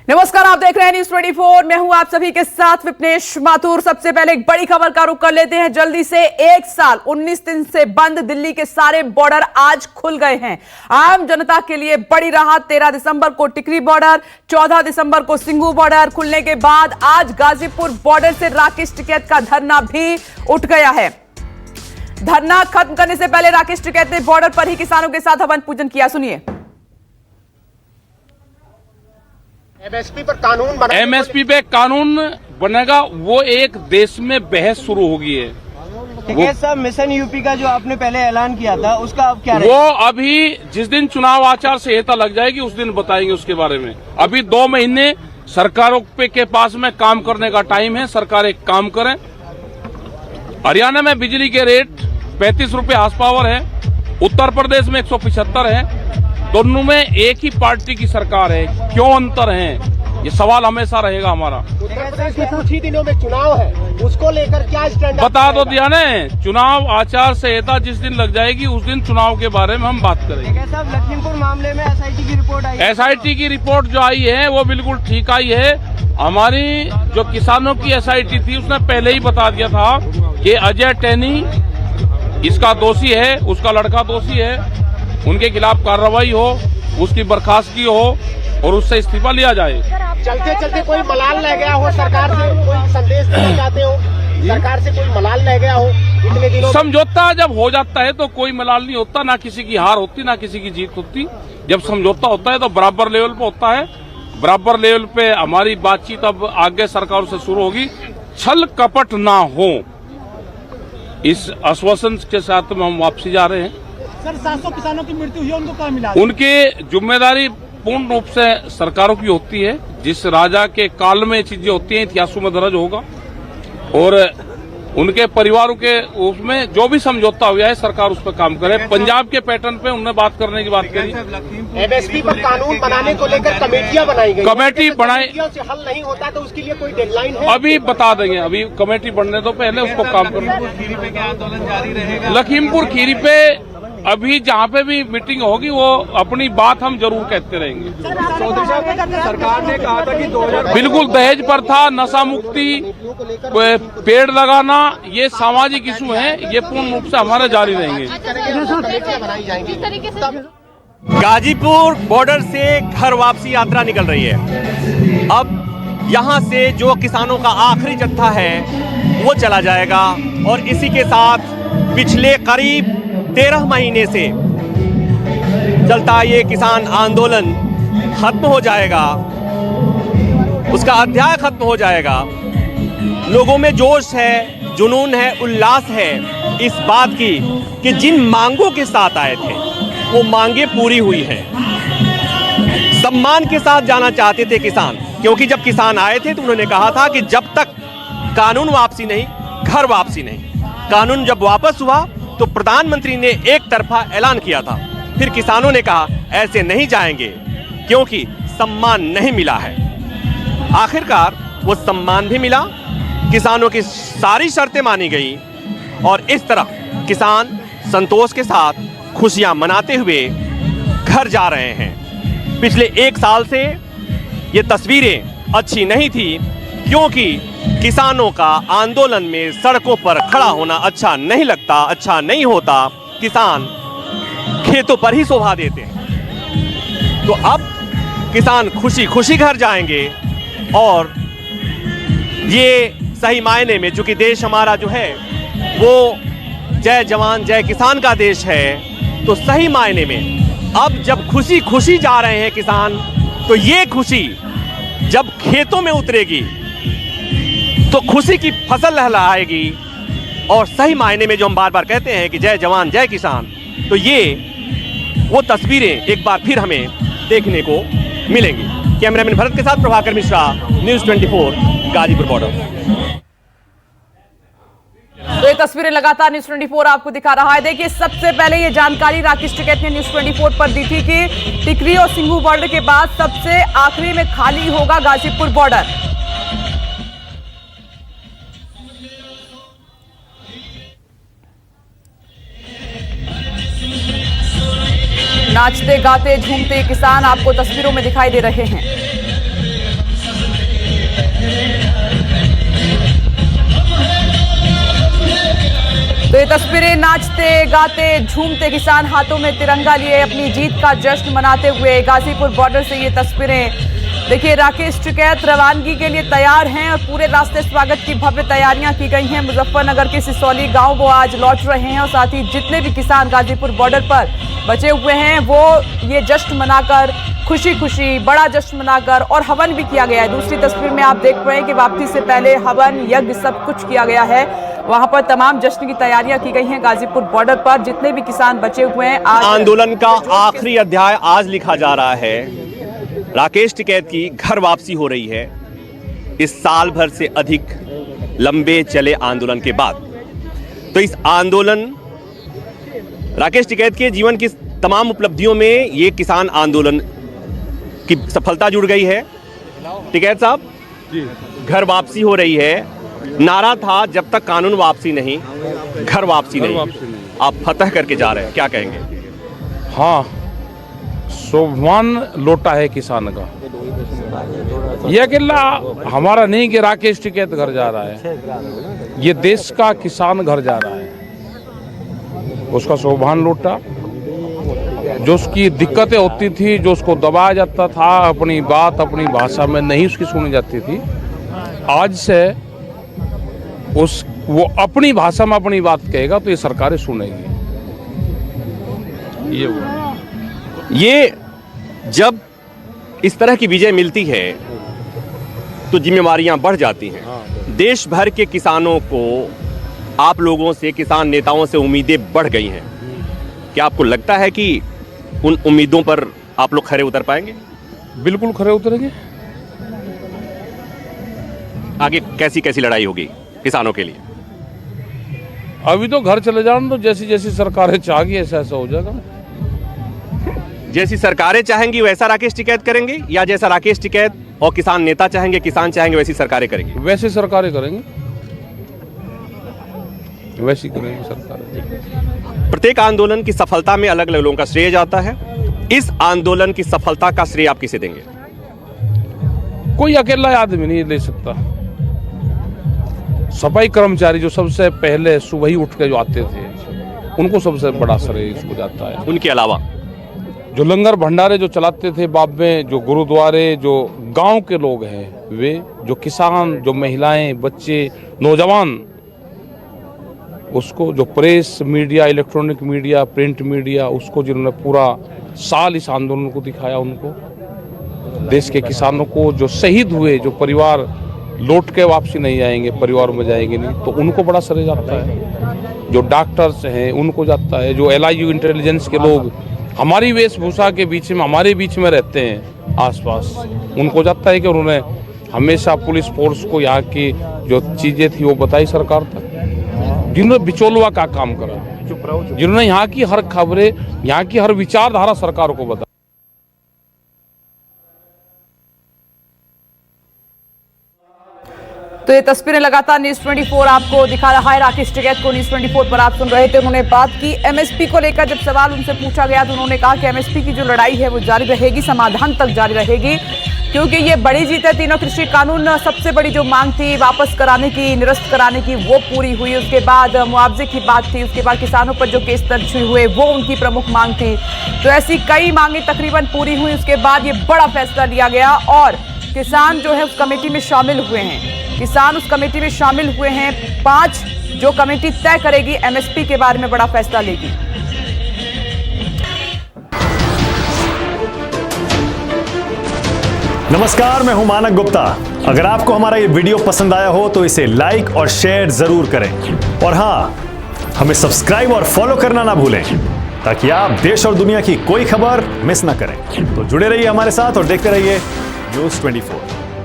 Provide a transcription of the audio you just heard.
नमस्कार, आप देख रहे हैं न्यूज 24। मैं हूं आप सभी के साथ विपनेश माथुर। सबसे पहले एक बड़ी खबर का रुख कर लेते हैं जल्दी से। 1 साल 19 दिन से बंद दिल्ली के सारे बॉर्डर आज खुल गए हैं। आम जनता के लिए बड़ी राहत। 13 दिसंबर को टिकरी बॉर्डर, 14 दिसंबर को सिंघू बॉर्डर खुलने के बाद आज गाजीपुर बॉर्डर से राकेश टिकैत का धरना भी उठ गया है। धरना खत्म करने से पहले राकेश टिकैत ने बॉर्डर पर ही किसानों के साथ हवन पूजन किया। सुनिए। एमएसपी पर कानून बना, एमएसपी पे कानून बनेगा, वो एक देश में बहस शुरू हो गई है। टिकैत साहब, मिशन यूपी का जो आपने पहले ऐलान किया था उसका अब क्या वो अभी जिस दिन चुनाव आचार संहिता लग जाएगी उस दिन बताएंगे उसके बारे में। अभी 2 महीने सरकारों के पास में काम करने का टाइम है। सरकार एक काम करें। हरियाणा में बिजली के रेट 35 रुपए हाउस पावर है, उत्तर प्रदेश में 175 है। दोनों में एक ही पार्टी की सरकार है, क्यों अंतर है? ये सवाल हमेशा रहेगा हमारा। उत्तर प्रदेश में कुछ ही दिनों में चुनाव है, उसको लेकर क्या स्टैंड बता दो दिया ने। चुनाव आचार संहिता जिस दिन लग जाएगी उस दिन चुनाव के बारे में हम बात करेंगे। टिकैत साहब, लखीमपुर मामले में एसआईटी की रिपोर्ट आई है। एसआईटी की रिपोर्ट जो आई है वो बिल्कुल ठीक आई है। हमारी जो किसानों की एसआईटी थी उसने पहले ही बता दिया था कि अजय टैनी इसका दोषी है, उसका लड़का दोषी है, उनके खिलाफ कार्रवाई हो, उसकी बर्खास्तगी हो और उससे इस्तीफा लिया जाए। चलते चलते कोई मलाल रह गया हो, सरकार से कोई संदेश देना चाहते हो, सरकार से कोई मलाल रह गया हो इतने दिनों? समझौता जब हो जाता है तो कोई मलाल नहीं होता, ना किसी की हार होती ना किसी की जीत होती। जब समझौता होता है तो बराबर लेवल पे होता है। बराबर लेवल पे हमारी बातचीत अब आगे सरकार से शुरू होगी। छल कपट ना हो, इस आश्वासन के साथ हम वापसी जा रहे हैं। सर, 700 किसानों की मृत्यु हुई, उनको क्या मिला? उनकी जिम्मेदारी पूर्ण रूप से सरकारों की होती है। जिस राजा के काल में चीजें होती हैं इतिहासों में दर्ज होगा, और उनके परिवारों के उसमें जो भी समझौता हुआ है सरकार उस पर काम करे। पंजाब के पैटर्न पे उन्होंने बात करने की बात करी। एमएसपी पर कानून बनाने को लेकर कमेटियां बनाई गई, कमेटी बनाई, से हल नहीं होता तो उसके लिए कोई डेडलाइन है? अभी बता देंगे। अभी कमेटी बनने तो पहले उसको काम करना। लखीमपुर खीरी पे अभी जहाँ पे भी मीटिंग होगी वो अपनी बात हम जरूर कहते रहेंगे। सरकार ने कहा था कि बिल्कुल दहेज प्रथा, नशा मुक्ति, पेड़ लगाना, ये सामाजिक इशू है, ये पूर्ण रूप से हमारे जारी रहेंगे। गाजीपुर बॉर्डर से घर वापसी यात्रा निकल रही है। अब यहाँ से जो किसानों का आखिरी जत्था है वो चला जाएगा और इसी के साथ पिछले करीब 13 महीने से चलता ये किसान आंदोलन खत्म हो जाएगा, उसका अध्याय खत्म हो जाएगा। लोगों में जोश है, जुनून है, उल्लास है इस बात की कि जिन मांगों के साथ आए थे वो मांगे पूरी हुई हैं। सम्मान के साथ जाना चाहते थे किसान, क्योंकि जब किसान आए थे तो उन्होंने कहा था कि जब तक कानून वापसी नहीं, घर वापसी नहीं। कानून जब वापस हुआ तो प्रधानमंत्री ने एक तरफा ऐलान किया था, फिर किसानों ने कहा ऐसे नहीं जाएंगे क्योंकि सम्मान नहीं मिला है। आखिरकार वो सम्मान भी मिला, किसानों की सारी शर्तें मानी गई और इस तरह किसान संतोष के साथ खुशियां मनाते हुए घर जा रहे हैं। पिछले 1 साल से ये तस्वीरें अच्छी नहीं थी, क्योंकि किसानों का आंदोलन में सड़कों पर खड़ा होना अच्छा नहीं लगता, अच्छा नहीं होता। किसान खेतों पर ही शोभा देते हैं। तो अब किसान खुशी खुशी घर जाएंगे और ये सही मायने में, चूंकि देश हमारा जो है वो जय जवान जय किसान का देश है, तो सही मायने में अब जब खुशी खुशी जा रहे हैं किसान, तो ये खुशी जब खेतों में उतरेगी तो खुशी की फसल लहलहाएगी। और सही मायने में जो हम बार बार कहते हैं कि जय जवान जय किसान, तो ये वो तस्वीरें एक बार फिर हमें देखने को मिलेंगी। कैमरामैन भरत के साथ प्रभाकर मिश्रा, न्यूज़ 24, गाजीपुर बॉर्डर। तो ये तस्वीरें लगातार न्यूज 24 आपको दिखा रहा है। देखिए, सबसे पहले ये जानकारी राकेश टिकैत ने न्यूज 24 पर दी थी कि टिकरी और सिंघू बॉर्डर के बाद सबसे आखिरी में खाली होगा गाजीपुर बॉर्डर। नाचते गाते झूमते किसान आपको तस्वीरों में दिखाई दे रहे हैं। तो ये तस्वीरें नाचते गाते झूमते किसान हाथों में तिरंगा लिए अपनी जीत का जश्न मनाते हुए गाजीपुर बॉर्डर से ये तस्वीरें। देखिए राकेश टिकैत रवानगी के लिए तैयार हैं और पूरे रास्ते स्वागत की भव्य तैयारियां की गई हैं। मुजफ्फरनगर के सिसौली गांव वो आज लौट रहे हैं और साथ ही जितने भी किसान गाजीपुर बॉर्डर पर बचे हुए हैं वो ये जश्न मनाकर खुशी खुशी बड़ा जश्न मनाकर और हवन भी किया गया है। दूसरी तस्वीर में आप देख रहे हैं कि वापसी से पहले हवन यज्ञ सब कुछ किया गया है। वहां पर तमाम जश्न की तैयारियां की गई हैं। गाजीपुर बॉर्डर पर जितने भी किसान बचे हुए हैं आज आंदोलन का आखिरी अध्याय आज लिखा जा रहा है। राकेश टिकैत की घर वापसी हो रही है इस साल भर से अधिक लंबे चले आंदोलन के बाद। तो इस आंदोलन राकेश टिकैत के जीवन की तमाम उपलब्धियों में ये किसान आंदोलन की सफलता जुड़ गई है। टिकैत साहब घर वापसी हो रही है। नारा था जब तक कानून वापसी नहीं घर वापसी नहीं। आप फतह करके जा रहे हैं, क्या कहेंगे? हाँ, स्वाभिमान लौटा है किसान का। यह अकेला हमारा नहीं कि राकेश टिकैत घर जा रहा है, ये देश का किसान घर जा रहा है। उसका स्वाभिमान लौटा। जो उसकी दिक्कतें होती थी, जो उसको दबाया जाता था, अपनी बात अपनी भाषा में नहीं उसकी सुनी जाती थी, आज से वो अपनी भाषा में अपनी बात कहेगा तो ये सरकारें सुनेंगी। ये जब इस तरह की विजय मिलती है तो जिम्मेवारियां बढ़ जाती हैं। देश भर के किसानों को आप लोगों से, किसान नेताओं से उम्मीदें बढ़ गई हैं। क्या आपको लगता है कि उन उम्मीदों पर आप लोग खरे उतर पाएंगे? बिल्कुल खरे उतरेंगे। आगे कैसी कैसी लड़ाई होगी किसानों के लिए? अभी तो घर चले जाओ तो जैसी जैसी सरकारें चाहेगी ऐसा ऐसा हो जाएगा। जैसी सरकारें चाहेंगी वैसा राकेश टिकैत करेंगे, या जैसा राकेश टिकैत और किसान नेता चाहेंगे, किसान चाहेंगे वैसी सरकारें करेंगे? वैसी सरकारें करेंगे, वैसी करेंगे सरकारें। प्रत्येक आंदोलन की सफलता में अलग अलग लोगों का श्रेय जाता है। इस आंदोलन की सफलता का श्रेय आप किसे देंगे? कोई अकेला आदमी नहीं ले सकता। सफाई कर्मचारी जो सबसे पहले सुबह ही उठ के जो आते थे उनको सबसे बड़ा श्रेय इसको जाता है। उनके अलावा जो लंगर भंडारे जो चलाते थे बाद में, जो गुरुद्वारे, जो गांव के लोग हैं वे, जो किसान, जो महिलाएं, बच्चे, नौजवान, उसको जो press media, electronic media, print media, उसको जिन्होंने पूरा साल इस आंदोलन को दिखाया, उनको देश के किसानों को जो शहीद हुए, जो परिवार लौट के वापसी नहीं आएंगे, परिवार में जाएंगे नहीं, तो उनको बड़ा श्रेय जाता है। जो डॉक्टर्स हैं उनको जाता है। जो LIU इंटेलिजेंस के लोग हमारी वेशभूषा के बीच में, हमारे बीच में रहते हैं आसपास, उनको जाता है कि उन्होंने हमेशा पुलिस फोर्स को यहाँ की जो चीज़ें थी वो बताई सरकार तक, जिन्होंने बिचौलवा का काम करा, जिन्होंने यहाँ की हर खबरें, यहाँ की हर विचारधारा सरकार को बताई। तो ये तस्वीरें लगातार न्यूज 24 आपको दिखा रहा है। राकेश टिकैत को न्यूज 24 पर आप सुन रहे थे। उन्होंने बात की MSP को लेकर। जब सवाल उनसे पूछा गया तो उन्होंने कहा कि MSP की जो लड़ाई है वो जारी रहेगी, समाधान तक जारी रहेगी, क्योंकि ये बड़ी जीत है। तीनों कृषि कानून, सबसे बड़ी जो मांग थी वापस कराने की, निरस्त कराने की, वो पूरी हुई। उसके बाद मुआवजे की बात थी, उसके बाद किसानों पर जो केस दर्ज हुए वो उनकी प्रमुख मांग थी। तो ऐसी कई मांगे तकरीबन पूरी हुई। उसके बाद ये बड़ा फैसला लिया गया और किसान जो है उस कमेटी में शामिल हुए हैं। किसान उस कमेटी में शामिल हुए हैं। 5 जो कमेटी तय करेगी MSP के बारे में बड़ा फैसला लेगी। नमस्कार, मैं हूं मानक गुप्ता। अगर आपको हमारा ये वीडियो पसंद आया हो तो इसे लाइक और शेयर जरूर करें, और हां, हमें सब्सक्राइब और फॉलो करना ना भूलें ताकि आप देश और दुनिया की कोई खबर मिस ना करें। तो जुड़े रहिए हमारे साथ और देखते रहिए न्यूज़ 24।